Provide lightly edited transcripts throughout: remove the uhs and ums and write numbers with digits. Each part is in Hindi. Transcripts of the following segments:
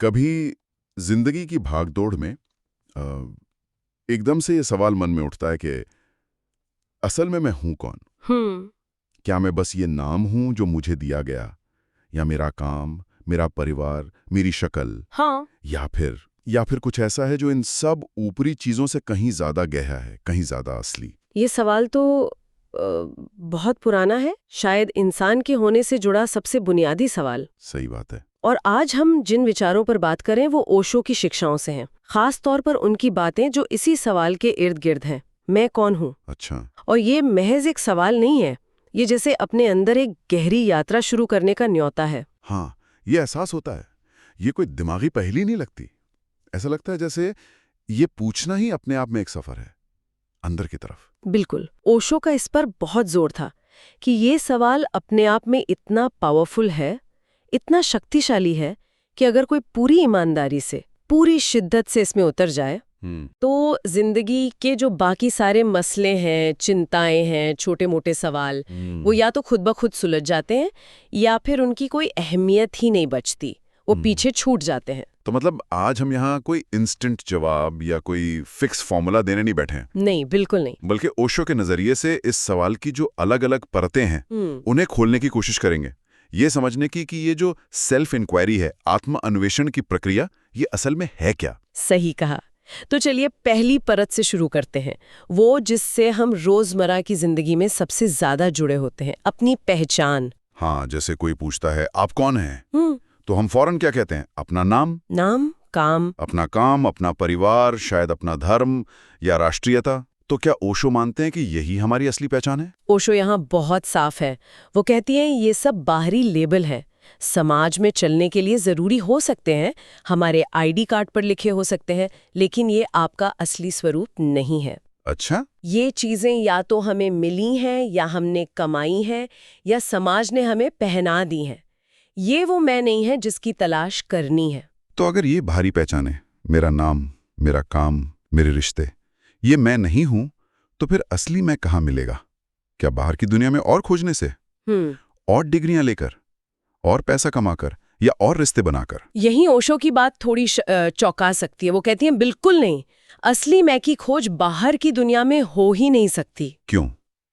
कभी जिंदगी की भागदौड़ में एकदम से ये सवाल मन में उठता है कि असल में मैं हूं कौन। क्या मैं बस ये नाम हूं जो मुझे दिया गया, या मेरा काम, मेरा परिवार, मेरी शक्ल, हाँ। या फिर कुछ ऐसा है जो इन सब ऊपरी चीजों से कहीं ज्यादा गहरा है, कहीं ज्यादा असली। ये सवाल तो बहुत पुराना है, शायद इंसान के होने से जुड़ा सबसे बुनियादी सवाल। सही बात है। और आज हम जिन विचारों पर बात करें वो ओशो की शिक्षाओं से हैं, खास तौर पर उनकी बातें जो इसी सवाल के इर्द गिर्द हैं, मैं कौन हूँ। अच्छा। और ये महज एक सवाल नहीं है, ये जैसे अपने अंदर एक गहरी यात्रा शुरू करने का न्योता है। हाँ, ये एहसास होता है, ये कोई दिमागी पहेली नहीं लगती। ऐसा लगता है जैसे ये पूछना ही अपने आप में एक सफर है, अंदर की तरफ। बिल्कुल, ओशो का इस पर बहुत जोर था कि ये सवाल अपने आप में इतना पावरफुल है, इतना शक्तिशाली है कि अगर कोई पूरी ईमानदारी से, पूरी शिद्दत से इसमें उतर जाए तो जिंदगी के जो बाकी सारे मसले हैं, चिंताएं हैं, छोटे मोटे सवाल, वो या तो खुद ब खुद सुलझ जाते हैं या फिर उनकी कोई अहमियत ही नहीं बचती, वो पीछे छूट जाते हैं। तो मतलब आज हम यहाँ कोई इंस्टेंट जवाब या कोई फिक्स फॉर्मूला देने नहीं बैठे हैं। नहीं, बिल्कुल नहीं। बल्कि ओशो के नजरिए से इस सवाल की जो अलग अलग परतें हैं उन्हें खोलने की कोशिश करेंगे, ये समझने की कि ये जो सेल्फ इंक्वायरी है, आत्म अन्वेषण की प्रक्रिया, ये असल में है क्या। सही कहा। तो चलिए पहली परत से शुरू करते हैं, वो जिससे हम रोजमर्रा की जिंदगी में सबसे ज्यादा जुड़े होते हैं, अपनी पहचान। हाँ, जैसे कोई पूछता है आप कौन हैं, तो हम फौरन क्या कहते हैं? अपना नाम, काम, अपना परिवार, शायद अपना धर्म या राष्ट्रीयता। तो क्या ओशो मानते हैं कि यही हमारी असली पहचान है? ओशो यहाँ बहुत साफ है। वो कहती हैं ये सब बाहरी लेबल है, समाज में चलने के लिए जरूरी हो सकते हैं, हमारे आईडी कार्ड पर लिखे हो सकते हैं, लेकिन ये आपका असली स्वरूप नहीं है। अच्छा। ये चीजें या तो हमें मिली हैं, या हमने कमाई हैं, या समाज ने हमें पहना दी हैं। ये वो मैं नहीं है जिसकी तलाश करनी है। तो अगर ये बाहरी पहचान है, मेरा नाम, मेरा काम, मेरे रिश्ते, ये मैं नहीं हूं, तो फिर असली मैं कहाँ मिलेगा? क्या बाहर की दुनिया में और खोजने से, और डिग्रियां लेकर, और पैसा कमाकर, या और रिश्ते बनाकर? यही ओशो की बात थोड़ी चौंका सकती है। वो कहती हैं बिल्कुल नहीं, असली मैं की खोज बाहर की दुनिया में हो ही नहीं सकती। क्यों?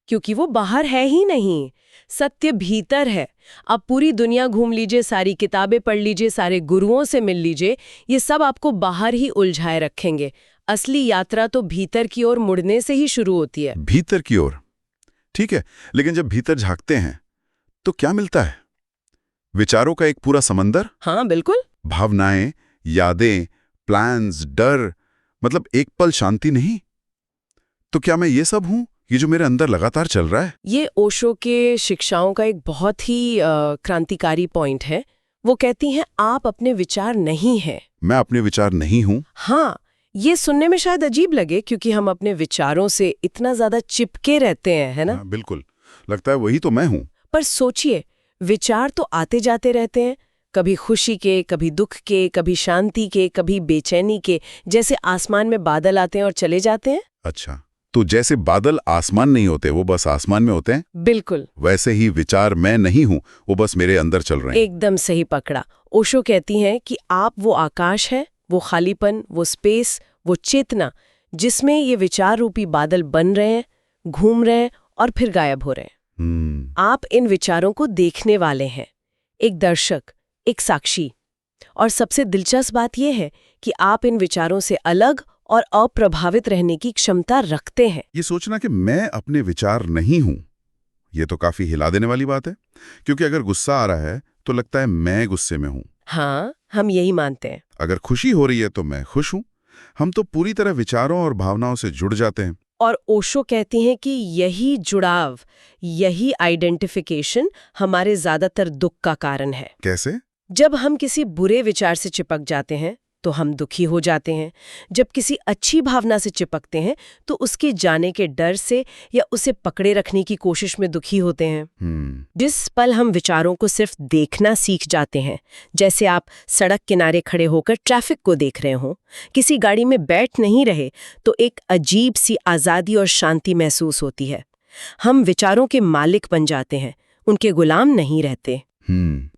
क्योंकि वो बाहर है ही नहीं, सत्य भीतर है। आप पूरी दुनिया घूम लीजिए, सारी किताबें पढ़ लीजिए, सारे गुरुओं से मिल लीजिए, ये सब आपको बाहर ही उलझाए रखेंगे। असली यात्रा तो भीतर की ओर मुड़ने से ही शुरू होती है। भीतर की ओर, ठीक है, लेकिन जब भीतर झांकते हैं तो क्या मिलता है? विचारों का एक पूरा समंदर। हाँ बिल्कुल। भावनाएं, यादें, प्लान्स, डर, मतलब एक पल शांति नहीं। तो क्या मैं ये सब हूं, ये जो मेरे अंदर लगातार चल रहा है? ये ओशो के शिक्षाओं का एक बहुत ही क्रांतिकारी पॉइंट है। वो कहती हैं आप अपने विचार नहीं हैं। मैं अपने विचार नहीं हूं। हाँ, ये सुनने में शायद अजीब लगे क्योंकि हम अपने विचारों से इतना ज्यादा चिपके रहते हैं, है ना? हाँ, बिल्कुल, लगता है वही तो मैं हूं। पर सोचिए, विचार तो आते जाते रहते हैं, कभी खुशी के, कभी दुख के, कभी शांति के, कभी बेचैनी के, जैसे आसमान में बादल आते हैं और चले जाते हैं। अच्छा, तो जैसे बादल आसमान नहीं होते, वो बस आसमान में होते हैं। बिल्कुल वैसे ही विचार मैं नहीं हूं, वो बस मेरे अंदर चल रहे हैं। एकदम सही पकड़ा। ओशो कहती हैं कि आप वो आकाश है, वो खालीपन, वो स्पेस, वो चेतना, जिसमें ये विचार रूपी बादल बन रहे हैं, घूम रहे हैं और फिर गायब हो रहे हैं। आप इन विचारों को देखने वाले हैं, एक दर्शक, एक साक्षी। और सबसे दिलचस्प बात यह है कि आप इन विचारों से अलग और अप्रभावित रहने की क्षमता रखते हैं। ये सोचना कि मैं अपने विचार नहीं हूं, ये तो काफी हिला देने वाली बात है, क्योंकि अगर गुस्सा आ रहा है तो लगता है मैं गुस्से में हूं। हाँ, हम यही मानते हैं। अगर खुशी हो रही है तो मैं खुश हूं। हम तो पूरी तरह विचारों और भावनाओं से जुड़ जाते हैं। और ओशो कहती हैं कि यही जुड़ाव, यही आइडेंटिफिकेशन हमारे ज्यादातर दुख का कारण है। कैसे? जब हम किसी बुरे विचार से चिपक जाते हैं तो हम दुखी हो जाते हैं। जब किसी अच्छी भावना से चिपकते हैं तो उसके जाने के डर से या उसे पकड़े रखने की कोशिश में दुखी होते हैं। जिस पल हम विचारों को सिर्फ देखना सीख जाते हैं, जैसे आप सड़क किनारे खड़े होकर ट्रैफिक को देख रहे हो, किसी गाड़ी में बैठ नहीं रहे, तो एक अजीब सी आज़ादी और शांति महसूस होती है। हम विचारों के मालिक बन जाते हैं, उनके गुलाम नहीं रहते।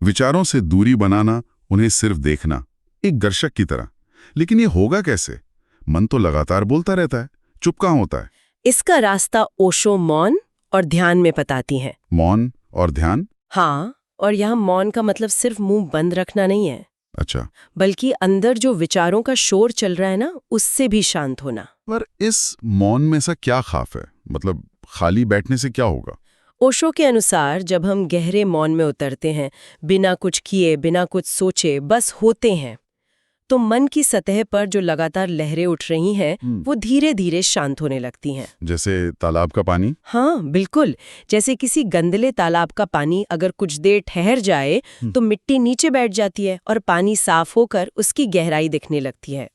विचारों से दूरी बनाना, उन्हें सिर्फ देखना, एक दर्शक की तरह। लेकिन ये होगा कैसे? मन तो लगातार बोलता रहता है, चुप कहाँ होता है? इसका रास्ता ओशो मौन और ध्यान में बताती हैं। मौन और ध्यान? हाँ, और यहाँ मौन का मतलब सिर्फ मुंह बंद रखना नहीं है, अच्छा। बल्कि अंदर जो विचारों का शोर चल रहा है ना, उससे भी शांत होना। पर इस मौन में सा क्या खाफ है? मतलब खाली बैठने से क्या होगा? ओशो के अनुसार जब हम गहरे मौन में उतरते हैं, बिना कुछ किए, बिना कुछ सोचे, बस होते हैं, तो मन की सतह पर जो लगातार लहरें उठ रही हैं, वो धीरे धीरे शांत होने लगती हैं। जैसे तालाब का पानी? हाँ, बिल्कुल। जैसे किसी गंदले तालाब का पानी अगर कुछ देर ठहर जाए तो मिट्टी नीचे बैठ जाती है और पानी साफ होकर उसकी गहराई दिखने लगती है।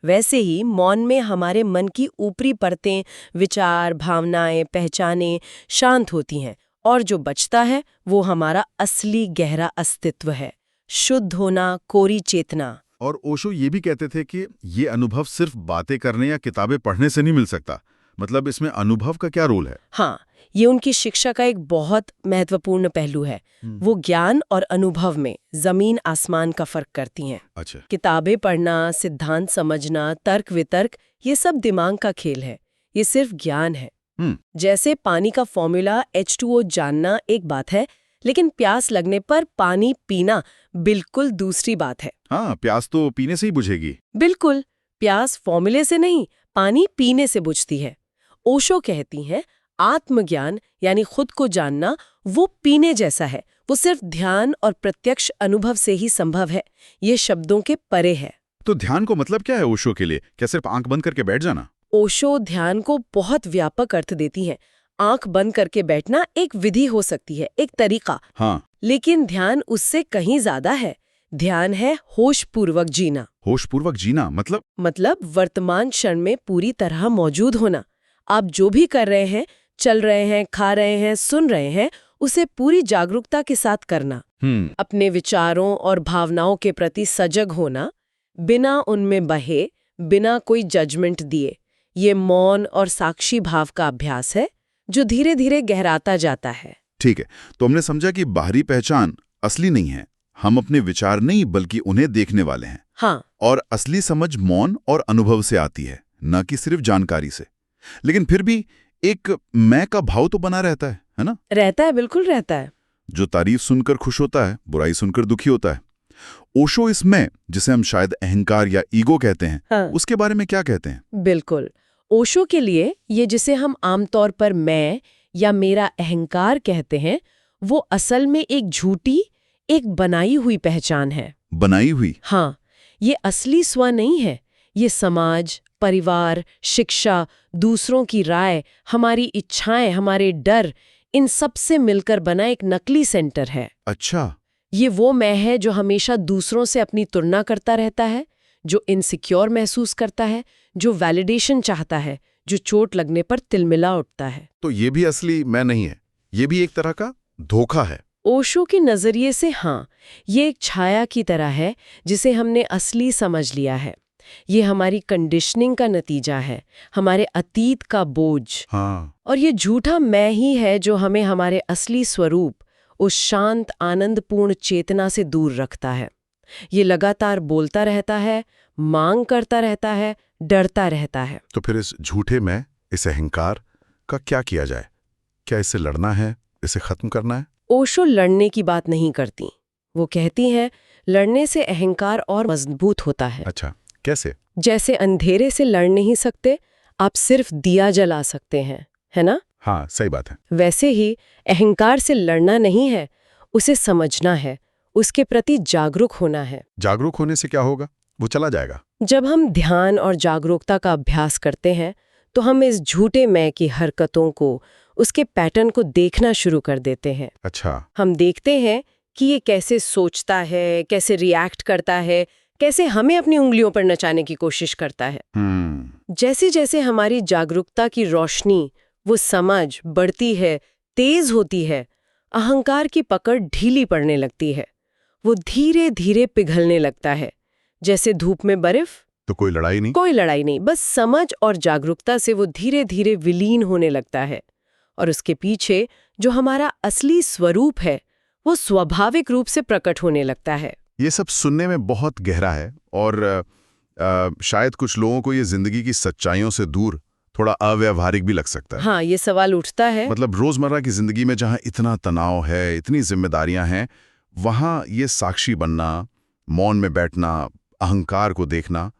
वैसे ही मौन में हमारे मन की ऊपरी परतें, विचार, भावनाएं, पहचानें शांत होती हैं, और जो बचता है वो हमारा असली गहरा अस्तित्व है, शुद्ध होना, कोरी चेतना। और ओशो ये भी कहते थे कि ये अनुभव सिर्फ बातें करने या किताबें पढ़ने से नहीं मिल सकता। मतलब इसमें अनुभव का क्या रोल है? हाँ, ये उनकी शिक्षा का एक बहुत महत्वपूर्ण पहलू है। वो ज्ञान और अनुभव में जमीन आसमान का फर्क करती हैं। अच्छा। किताबें पढ़ना, सिद्धांत समझना, तर्क वितर्क, ये सब दिमाग का खेल है, ये सिर्फ ज्ञान है। जैसे पानी का फॉर्मूला H2O जानना एक बात है, लेकिन प्यास लगने पर पानी पीना बिल्कुल दूसरी बात है। हाँ, प्यास तो पीने से ही बुझेगी। बिल्कुल, प्यास फॉर्मूले से नहीं, पानी पीने से बुझती है। ओशो कहती हैं, आत्मज्ञान यानी खुद को जानना वो पीने जैसा है, वो सिर्फ ध्यान और प्रत्यक्ष अनुभव से ही संभव है, ये शब्दों के परे है। तो ध्यान को मतलब क्या है ओशो के लिए? क्या सिर्फ आंख बंद करके बैठ जाना? ओशो ध्यान को बहुत व्यापक अर्थ देती हैं। आंख बंद करके बैठना एक विधि हो सकती है, एक तरीका। हाँ। लेकिन ध्यान उससे कहीं ज्यादा है। ध्यान है होशपूर्वक जीना। होशपूर्वक जीना मतलब वर्तमान क्षण में पूरी तरह मौजूद होना। आप जो भी कर रहे हैं, चल रहे हैं, खा रहे हैं, सुन रहे हैं, उसे पूरी जागरूकता के साथ करना। अपने विचारों और भावनाओं के प्रति सजग होना, बिना उनमें बहे, बिना कोई जजमेंट दिए। ये मौन और साक्षी भाव का अभ्यास है जो धीरे धीरे गहराता जाता है। ठीक है, तो हमने समझा कि बाहरी पहचान असली नहीं है, हम अपने विचार नहीं बल्कि उन्हें देखने वाले हैं। हाँ। और असली समझ मौन और अनुभव से आती है, न कि सिर्फ जानकारी से। लेकिन फिर भी एक मैं का भाव तो बना रहता है ना? रहता है, बिल्कुल रहता है। जो तारीफ सुनकर खुश होता है, बुराई सुनकर दुखी होता है। ओशो इस मैं, जिसे हम शायद अहंकार या ईगो कहते हैं, हाँ। उसके बारे में क्या कहते हैं? बिल्कुल, ओशो के लिए ये जिसे हम आमतौर पर मैं या मेरा अहंकार कहते हैं, वो असल में एक झूठी, एक बनाई हुई पहचान है। बनाई हुई? हाँ, ये असली स्व नहीं है। ये समाज, परिवार, शिक्षा, दूसरों की राय, हमारी इच्छाएं, हमारे डर, इन सब से मिलकर बना एक नकली सेंटर है। अच्छा। ये वो मैं है जो हमेशा दूसरों से अपनी तुलना करता रहता है, जो इनसिक्योर महसूस करता है, जो वैलिडेशन चाहता है, जो चोट लगने पर तिलमिला उठता है। तो ये भी असली मैं नहीं है, ये भी एक तरह का धोखा है। ओशो के नजरिए से हाँ, ये एक छाया की तरह है जिसे हमने असली समझ लिया है। ये हमारी कंडीशनिंग का नतीजा है, हमारे अतीत का बोझ। हाँ। और ये झूठा मैं ही है जो हमें हमारे असली स्वरूप, उस शांत आनंदपूर्ण चेतना से दूर रखता है। ये लगातार बोलता रहता है, मांग करता रहता है, डरता रहता है। तो फिर इस झूठे मैं, इस अहंकार का क्या किया जाए? क्या इससे लड़ना है, इसे खत्म करना है? ओशो लड़ने की बात नहीं करती। वो कहती हैं, लड़ने से अहंकार और मजबूत होता है। अच्छा, कैसे? जैसे अंधेरे से लड़ नहीं सकते, आप सिर्फ दिया जला सकते हैं, है ना? हाँ, सही बात है। वैसे ही अहंकार से लड़ना नहीं है, उसे समझना है, उसके प्रति जागरूक होना है। जागरूक होने से क्या होगा? वो चला जाएगा। जब हम ध्यान और जागरूकता का अभ्यास करते हैं, तो हम इस झूठे मैं की हरकतों को, उसके पैटर्न को देखना शुरू कर देते हैं। अच्छा। हम देखते हैं कि ये कैसे सोचता है, कैसे रिएक्ट करता है, कैसे हमें अपनी उंगलियों पर नचाने की कोशिश करता है। जैसे जैसे हमारी जागरूकता की रोशनी, वो समझ बढ़ती है, तेज होती है, अहंकार की पकड़ ढीली पड़ने लगती है। वो धीरे धीरे पिघलने लगता है, जैसे धूप में बर्फ। तो कोई लड़ाई नहीं? कोई लड़ाई नहीं, बस समझ और जागरूकता से वो धीरे धीरे विलीन होने लगता है। और उसके पीछे जो हमारा असली स्वरूप है, वो स्वाभाविक रूप से प्रकट होने लगता है। ये सब सुनने में बहुत गहरा है और शायद कुछ लोगों को ये जिंदगी की सच्चाइयों से दूर थोड़ा अव्यावहारिक भी लग सकता है। हाँ, ये सवाल उठता है। मतलब रोजमर्रा की जिंदगी में जहाँ इतना तनाव है, इतनी जिम्मेदारियां हैं, वहाँ ये साक्षी बनना, मौन में बैठना, अहंकार को देखना,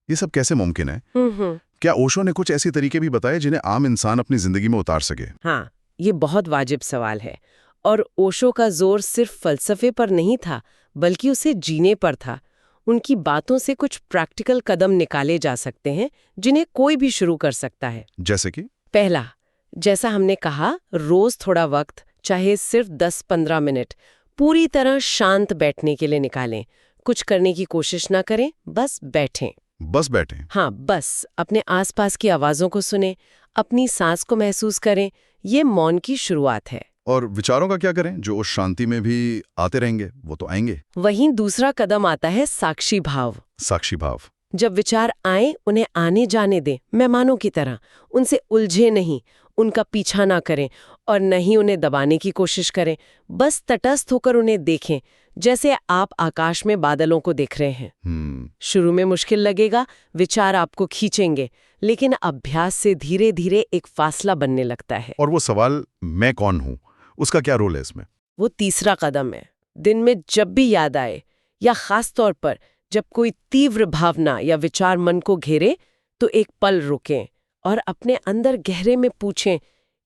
ये सब कैसे मुमकिन है? क्या ओशो ने कुछ ऐसे तरीके भी बताए जिन्हें आम इंसान अपनी जिंदगी में उतार सके? हाँ, ये बहुत वाजिब सवाल है। और ओशो का जोर सिर्फ फलसफे पर नहीं था, बल्कि उसे जीने पर था। उनकी बातों से कुछ प्रैक्टिकल कदम निकाले जा सकते हैं जिन्हें कोई भी शुरू कर सकता है। जैसे कि? पहला, जैसा हमने कहा, रोज थोड़ा वक्त, चाहे सिर्फ 10-15 मिनट, पूरी तरह शांत बैठने के लिए निकालें। कुछ करने की कोशिश ना करें, बस बैठें। बस बैठें? हाँ, बस अपने आसपास की आवाजों को सुनें, अपनी सांस को महसूस करें। ये मौन की शुरुआत है। और विचारों का क्या करें जो उस शांति में भी आते रहेंगे? वो तो आएंगे। वहीं दूसरा कदम आता है साक्षी भाव। साक्षी भाव? जब विचार आए, उन्हें आने जाने दें, मेहमानों की तरह। उनसे उलझे नहीं, उनका पीछा ना करें और न ही उन्हें दबाने की कोशिश करें। बस तटस्थ होकर उन्हें देखें, जैसे आप आकाश में बादलों को देख रहे हैं। शुरू में मुश्किल लगेगा, विचार आपको खींचेंगे, लेकिन अभ्यास से धीरे धीरे एक फासला बनने लगता है। और वो सवाल, मैं कौन हूं, उसका क्या रोल है इसमें? वो तीसरा कदम है। दिन में जब भी याद आए, या खास तौर पर जब कोई तीव्र भावना या विचार मन को घेरे, तो एक पल रुकें और अपने अंदर गहरे में पूछें,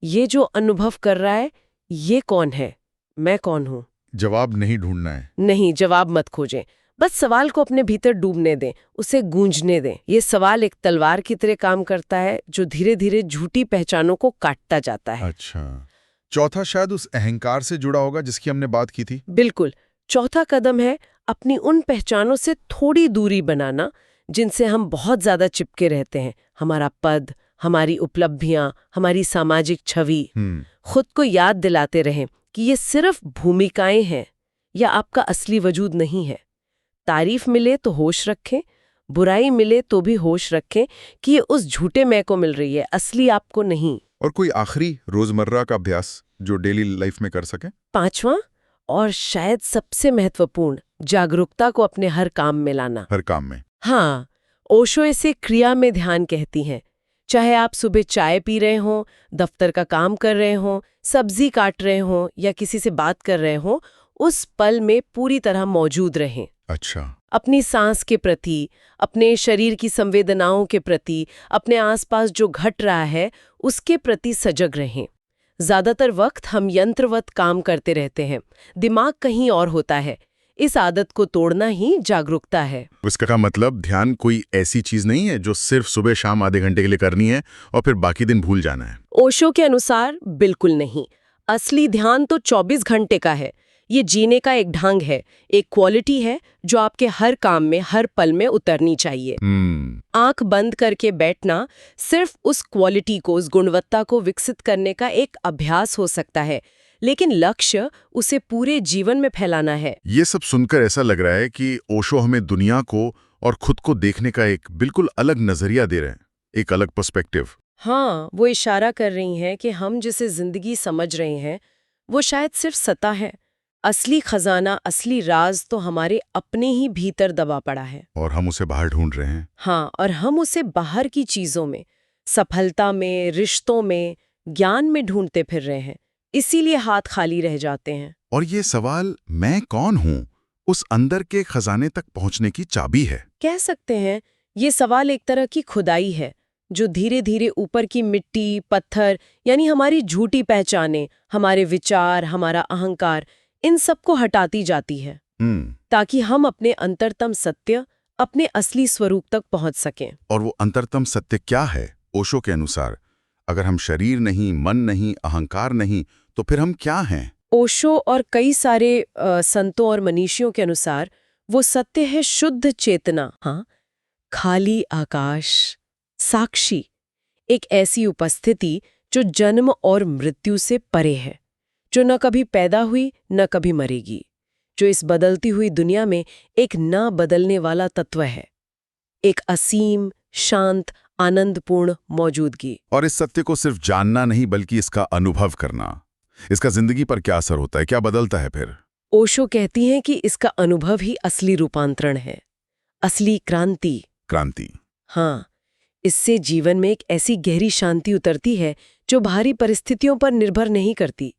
ये जो अनुभव कर रहा है, ये कौन है? मैं कौन हूं? जवाब नहीं ढूंढना है। नहीं, जवाब मत खोजें। बस सवाल को अपने भीतर डूबने दें, उसे गूंजने दें। ये सवाल एक तलवार की तरह काम करता है, जो धीरे धीरे झूठी पहचानों को काटता जाता है। अच्छा, चौथा शायद उस अहंकार से जुड़ा होगा जिसकी हमने बात की थी। बिल्कुल। चौथा कदम है अपनी उन पहचानों से थोड़ी दूरी बनाना जिनसे हम बहुत ज्यादा चिपके रहते हैं। हमारा पद, हमारी उपलब्धियां, हमारी सामाजिक छवि। खुद को याद दिलाते रहें कि ये सिर्फ भूमिकाएं हैं या आपका असली वजूद नहीं है। तारीफ मिले तो होश रखें, बुराई मिले तो भी होश रखें कि ये उस झूठे मैं को मिल रही है, असली आपको नहीं। और कोई आखिरी रोजमर्रा का अभ्यास जो डेली लाइफ में कर सके? पांचवा और शायद सबसे महत्वपूर्ण, जागरूकता को अपने हर काम में लाना। हर काम में? हाँ, ओशो इसे क्रिया में ध्यान कहती हैं। चाहे आप सुबह चाय पी रहे हों, दफ्तर का काम कर रहे हों, सब्जी काट रहे हों या किसी से बात कर रहे हों, उस पल में पूरी तरह मौजूद रहें। अच्छा। अपनी सांस के प्रति, अपने शरीर की संवेदनाओं के प्रति, अपने आसपास जो घट रहा है उसके प्रति सजग रहें। ज्यादातर वक्त हम यंत्रवत काम करते रहते हैं, दिमाग कहीं और होता है। इस आदत को तोड़ना ही जागरूकता है। उसका मतलब ध्यान कोई ऐसी चीज नहीं है जो सिर्फ सुबह शाम आधे घंटे के लिए करनी है और फिर बाकी दिन भूल जाना है। ओशो के अनुसार बिल्कुल नहीं। असली ध्यान तो 24 घंटे का है। ये जीने का एक ढंग है, एक क्वालिटी है जो आपके हर काम में, हर पल में उतरनी चाहिए। आंख बंद करके बैठना सिर्फ उस क्वालिटी को, उस गुणवत्ता को विकसित करने का एक अभ्यास हो सकता है, लेकिन लक्ष्य उसे पूरे जीवन में फैलाना है। ये सब सुनकर ऐसा लग रहा है कि ओशो हमें दुनिया को और खुद को देखने का एक बिल्कुल अलग नजरिया दे रहे हैं, एक अलग पर्सपेक्टिव। हाँ, वो इशारा कर रही हैं कि हम जिसे जिंदगी समझ रहे हैं वो शायद सिर्फ सतह है। असली खजाना, असली राज तो हमारे अपने ही भीतर दबा पड़ा है और हम उसे बाहर ढूंढ रहे हैं। हाँ, और हम उसे बाहर की चीजों में, सफलता में, रिश्तों में, ज्ञान में ढूंढते फिर रहे हैं। इसीलिए हाथ खाली रह जाते हैं। और ये सवाल, मैं कौन हूं, उस अंदर के खजाने तक पहुंचने की चाबी है। कह सकते हैं ये सवाल एक तरह की खुदाई है जो धीरे धीरे ऊपर की मिट्टी, पत्थर, यानी हमारी झूठी पहचाने, हमारे विचार, हमारा अहंकार, इन सब को हटाती जाती है ताकि हम अपने अंतरतम सत्य, अपने असली स्वरूप तक पहुंच सकें। और वो अंतरतम सत्य क्या है ओशो के अनुसार? अगर हम शरीर नहीं, मन नहीं, अहंकार नहीं, तो फिर हम क्या हैं? ओशो और कई सारे संतों और मनीषियों के अनुसार वो सत्य है शुद्ध चेतना। हाँ, खाली आकाश, साक्षी, एक ऐसी उपस्थिति जो जन्म और मृत्यु से परे है, जो न कभी पैदा हुई न कभी मरेगी, जो इस बदलती हुई दुनिया में एक न बदलने वाला तत्व है, एक असीम, शांत, आनंदपूर्ण मौजूदगी। और इस सत्य को सिर्फ जानना नहीं बल्कि इसका अनुभव करना, इसका जिंदगी पर क्या असर होता है, क्या बदलता है फिर? ओशो कहती हैं कि इसका अनुभव ही असली रूपांतरण है, असली क्रांति। क्रांति। हाँ, इससे जीवन में एक ऐसी गहरी शांति उतरती है जो बाहरी परिस्थितियों पर निर्भर नहीं करती।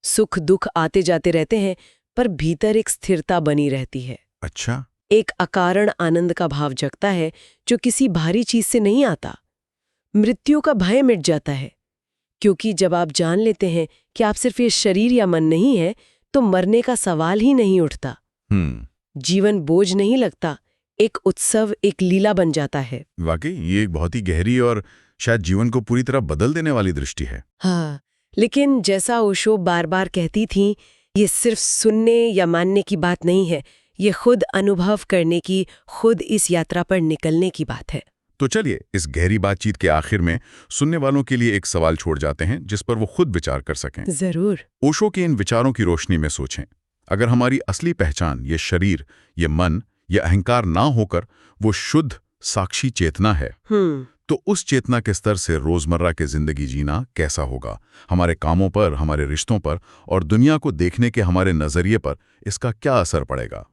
सुख दुख आते जाते रहते हैं, पर भीतर एक स्थिरता बनी रहती है। अच्छा। एक अकारण आनंद का भाव जगता है जो किसी भारी चीज से नहीं आता। मृत्यु का भय मिट जाता है, क्योंकि जब आप जान लेते हैं कि आप सिर्फ ये शरीर या मन नहीं है, तो मरने का सवाल ही नहीं उठता। जीवन बोझ नहीं लगता, एक उत्सव, एक लीला बन जाता है। वाकई ये एक बहुत ही गहरी और शायद जीवन को पूरी तरह बदल देने वाली दृष्टि है। हाँ, लेकिन जैसा ओशो बार बार कहती थी, ये सिर्फ सुनने या मानने की बात नहीं है, ये खुद अनुभव करने की, खुद इस यात्रा पर निकलने की बात है। तो चलिए इस गहरी बातचीत के आखिर में सुनने वालों के लिए एक सवाल छोड़ जाते हैं जिस पर वो खुद विचार कर सकें। जरूर। ओशो के इन विचारों की रोशनी में सोचें, अगर हमारी असली पहचान ये शरीर, ये मन, ये अहंकार ना होकर वो शुद्ध साक्षी चेतना है, तो उस चेतना के स्तर से रोजमर्रा की जिंदगी जीना कैसा होगा? हमारे कामों पर, हमारे रिश्तों पर और दुनिया को देखने के हमारे नजरिए पर इसका क्या असर पड़ेगा?